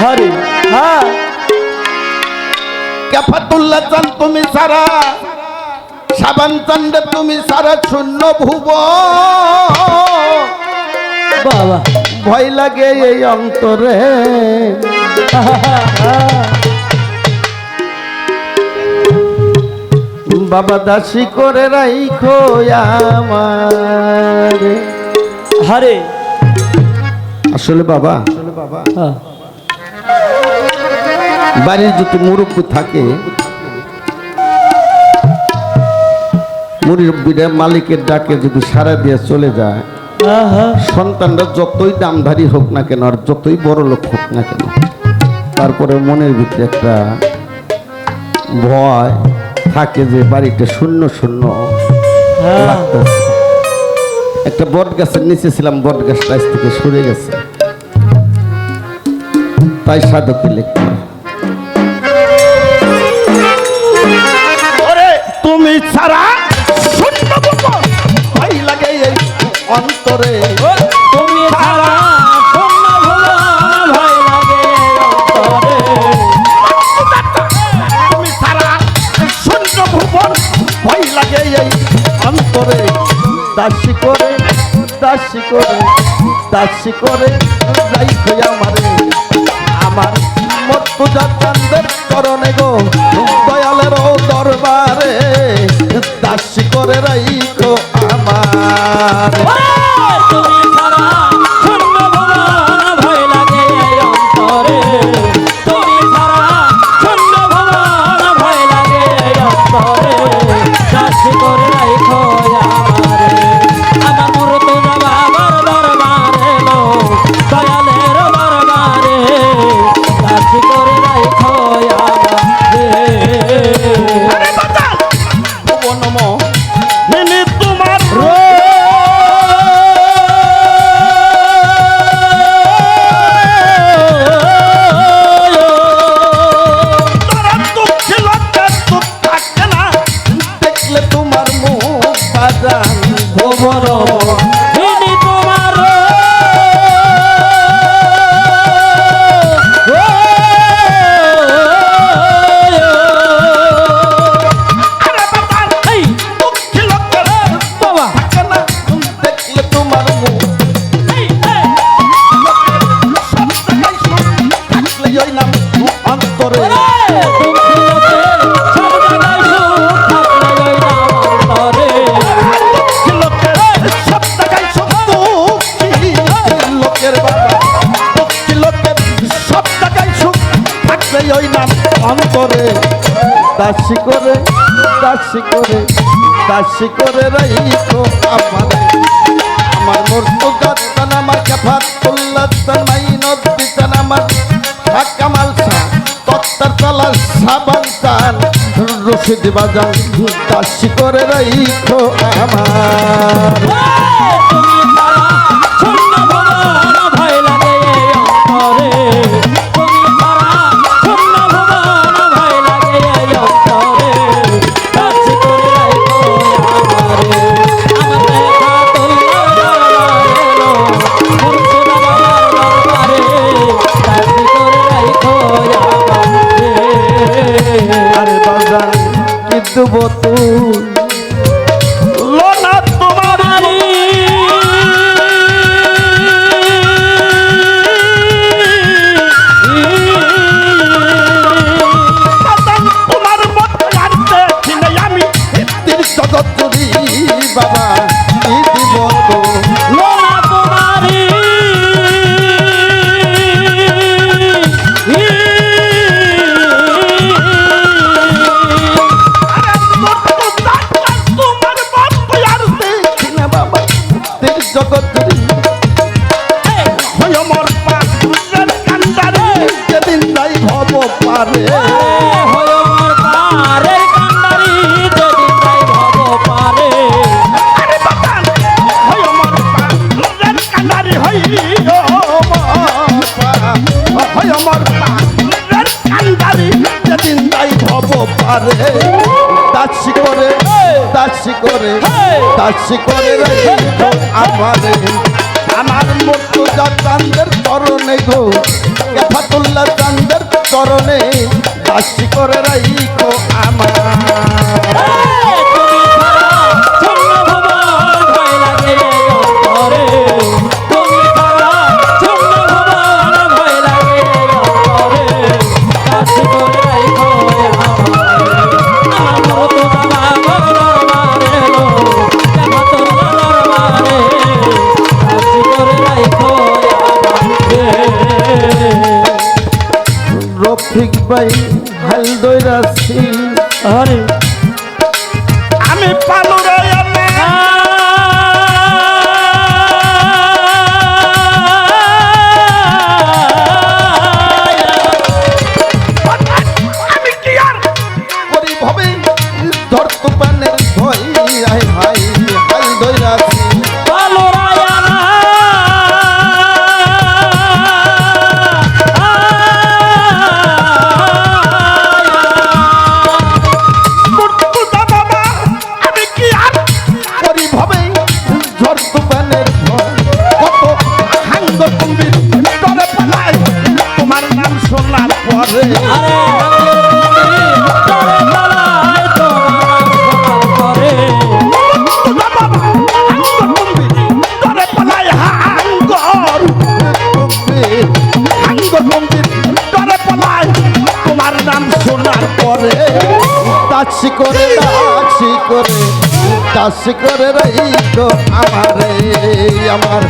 হরে হ্যাঁ কাফাতুল্লাহ চান তুমি সারা সাবান চান্দে তুমি সারা শূন্য ভুব বাবা ভয় লাগে এই অন্তরে বাবা দাসী করে রাইখো আমার হরে আসলে বাবা হ্যাঁ বাড়ির যদি মুরব্বী থাকে মুরব্বীরা মালিকের ডাকে যদি সারা দিয়ে চলে যায় সন্তানরা যতই দামধারী হোক না কেন আর যতই বড় লোক হোক না কেন তারপরে মনের ভিতরে একটা ভয় থাকে যে বাড়িটা শূন্য শূন্য লাগতেছে। একটা বট গাছের নিচে ছিলাম, বট গাছটা আজ থেকে সরে গেছে, তাই সাধকে লিখতে তুমি ছাড়া শূন্য ভয় লাগে এই অন্তরে তুমি ছাড়া শূন্য ভয় লাগে অন্তরে তুমি ছাড়া শূন্য ভুবন ভয় লাগে এই অন্তরে দাসী করে দাসী করে দাসী করে রাইখো আমারে আমার মর্তুজা চান্দের করণে গো দয়ালের দরবারে দাসী করে রাইখো আমার তুমি ছাড়া শূন্য ভয় লাগে অন্তরে তুমি ছাড়া শূন্য ভয় লাগে অন্তরে দাসী করে রাখো আমারে আমার মুর্তজা বাবার দরবারে লো দয়ালের দরবারে দাসী করে রাখো আমারে নমো নেনে তোমার দেখলে তোমার মুখ বাজান ভোমর ইনি তোমার বাবা দেখলে তোমার মুখ থাকলে ওই নাম অন্তরে লোকের বাবা লোকের সব টাকায় সুখ থাকলে ওই নাম অন্তরে দাসী করে দাসী করে দাসী করে রাইখো আমারে আমার মুর্তজা চান আমার কাফাতুল্লাহ চান মাইনত চান আমার কামাল শাহ তত্তার তালা সাবান চান রশিদ বাজান দাসী করে রাইখো আমার ভয় লাগে অন্তরে তুমি ছাড়া শূন্য ভয় লাগে অন্তরে দাসী করে রাখো আমারে আমার কাফাতুল্লাহ দরবারে লো মুর্তজা বাবার দরবারে দাসী করে রাখো আমারে আরে বাজান কি দেব তুই লোনা তোমার তোমার মতো আর দেখি নাই আমি তিন জগৎ জুড়ি বাবা কি দিব তো লোনা তোমারি তোমার মতো আর দেখি না বাবা তিন জগৎ জুড়ি হয় আমার পাশের কান্দারে যেদিন যাই ভব পারে হয় আমার পারে কান্ডারি যদি তাই ভব পারে আরে বাবা হয় আমার পাশের কান্দারে হয় আমার পাশের কান্দারে যেদিন যাই ভব পারে দাসী করে দাসী করে দাসী করে রাইখো আমারে আমার মুর্তজা চান্দের করণে গো ফাতুল্লাহ চান্দের চরণে দাসী করে রাইখো আমার তুমি ছাড়া শূন্য ভুবন ভয় লাগে অন্তরে তুমি ছাড়া শূন্য ভুবন ভয় লাগে অন্তরে দাসী করে রাখো আমার মতো বাবা দরবারে লো কেন তোর দরবারে দাসী করে রাখো রফিক ভাই হাল দইরাছি আরে আমি পালুরে আমি কি আর করি ভবে ধরত পানের ভয় আয় ভাই হাল দইরাছি ভালো রায়ানা মুর্তজা বাবা আমি কি আর করি ভবে ধরত পানের ভয় কত হাঙ্গ তুমি তরে পালাই তোমার নাম শোনার পরে আরে তোরে পালায় তোমার করে মুর্তজা বাবা হাঙ্গ তুমি তরে পালাই হাঙ্গর হাঙ্গ তুমি তরে পালাই তোমার নাম শোনার পরে দাসী করে রাইখো আমারে আমার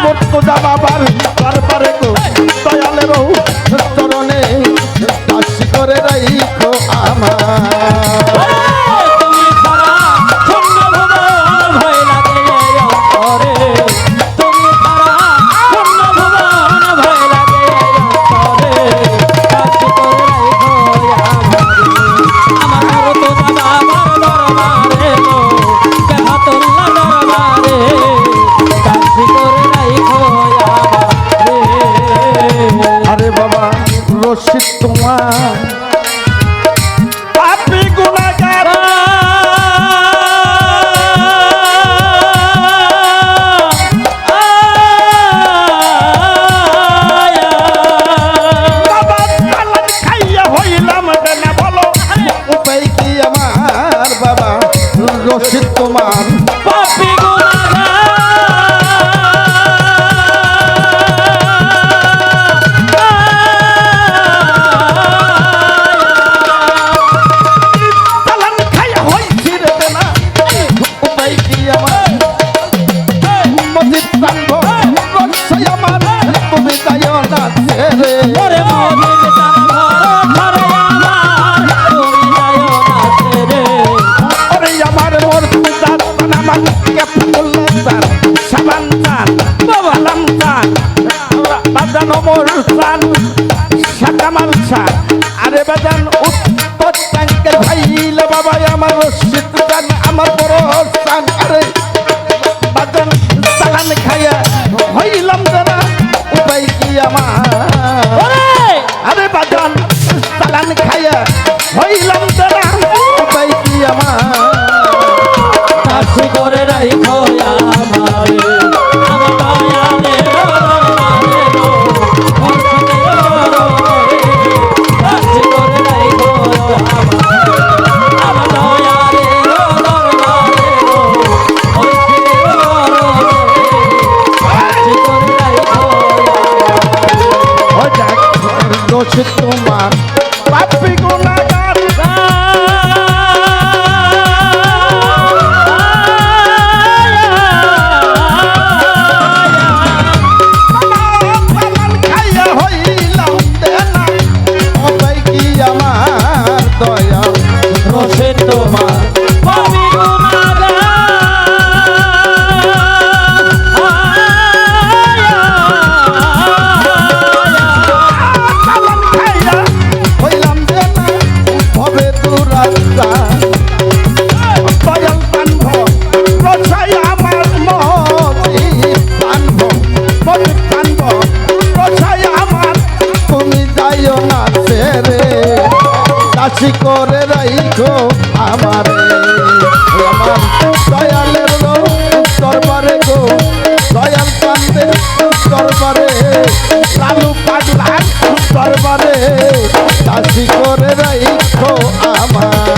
মুর্তজা বাবার দরবারে গো দয়ালের চরণে দাসী করে রাইখো আমার তুমি ছাড়া শূন্য ভুবন ভয় লাগে অন্তরে তুমি ছাড়া শূন্য ভুবন ভয় লাগে অন্তরে দাসী করে রাখো আমার তো বাবা দরবারে লো কেন তোর দরবারে দাসী করে রাখো আরে বাবা রশিদ তোমার পাপি গুনাহগার বাবা চালান খাইয়া হইলাম না বলো উপায় কি আমার বাবা রশিদ তোমার পাপি চালান খাইয়া হইছি রে না উপায় কি আমার মজিদ প্রাঙ্গ রসই আমার তুমি যাইও না ছেড়ে ওরে মজিদ জানঘর ঘরে আমার তুমি যাও না ছেড়ে ওরে আমার মুর্তজা আমার কে ফুল্লা চান সাবান চান বাবা আলাম চান বাজান ওমর চান শাকামাল চান আরে বাজান উত্তর ট্যাঙ্কের ভাইলে বাবা আমার রশিদ চান আমার বড় চান আরে বাজান চালান খাইয়া হইলাম যারা উপায় কি আমার ওরে আরে বাজান চালান খাইয়া হইলাম যারা উপায় কি আমার দাসী করে রাখো আমারে আমার দয়ালে দরবারে লো দাসী করে রাখো আমার দয়ালে দরবারে লো দাসী করে রাখো ও যাক রশিদ তোমার পাপি গুনাহগার চালান খাইয়া হইলাম দেনা উপায় কি আমার দয়া রসে তোমার পাবি চালান খাইয়া হইলাম দেনা হবে দুরাস্তা দয়াল পানভ রসাই আমার মতি পানভ মতি পানভ রসাই আমার তুমি যাইও না ছেড়ে দাসী করে রাইখো আমারে আমার দয়ালের দরবারে গো দয়াল পান্ডের দরবারে লালু পাগলা দরবারে দাসী করে রাইখো আমার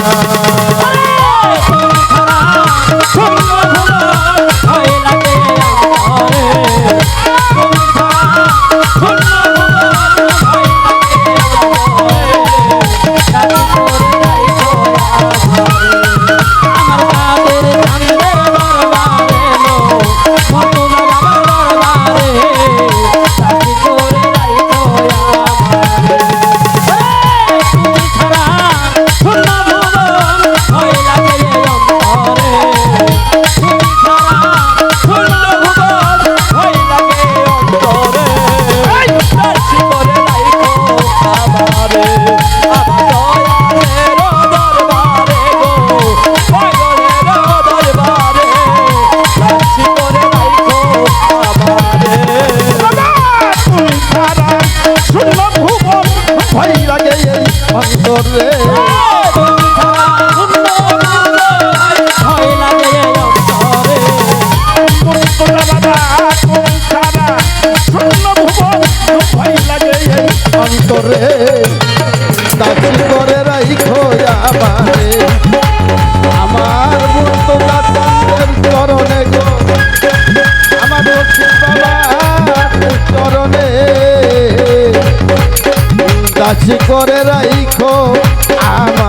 অন্তরে অন্তরে দাসী করে রাইখো আমারে আমার মুর্তজা চন্দ্রের চরণে গো আমার বাবার চরণে দাসী করে রাইখো আমার